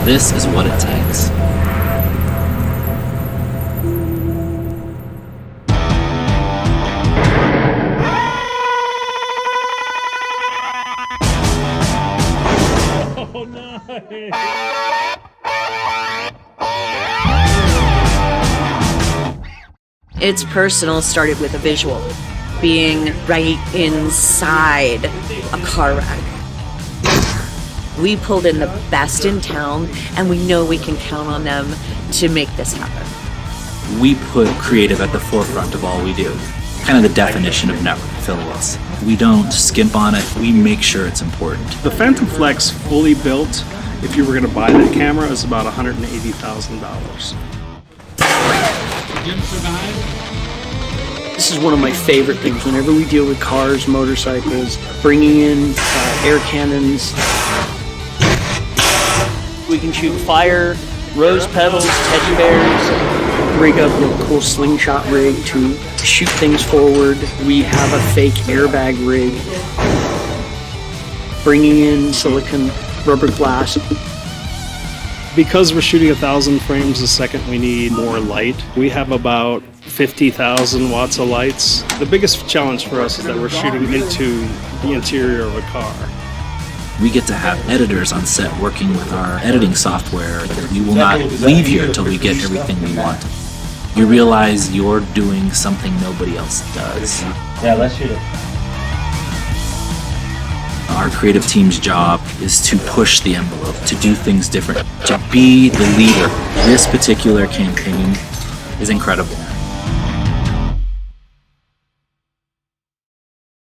This is what it takes. Oh, nice. It's Personal started with a visual, being right inside a car wreck. We pulled in the best in town, and we know we can count on them to make this happen. We put creative at the forefront of all we do. Kind of the definition of network affiliates. We don't skimp on it, we make sure it's important. The Phantom Flex fully built, if you were going to buy that camera, is about $180,000. This is one of my favorite things. Whenever we deal with cars, motorcycles, bringing in air cannons, we can shoot fire, rose petals, teddy bears, rig up a cool slingshot rig to shoot things forward. We have a fake airbag rig, bringing in silicon rubber glass. Because we're shooting 1,000 frames a second, we need more light. We have about 50,000 watts of lights. The biggest challenge for us is that we're shooting into the interior of a car. We get to have editors on set working with our editing software. We will not leave here until we get everything we want. You realize you're doing something nobody else does. Yeah, let's shoot it. Our creative team's job is to push the envelope, to do things different, to be the leader. This particular campaign is incredible.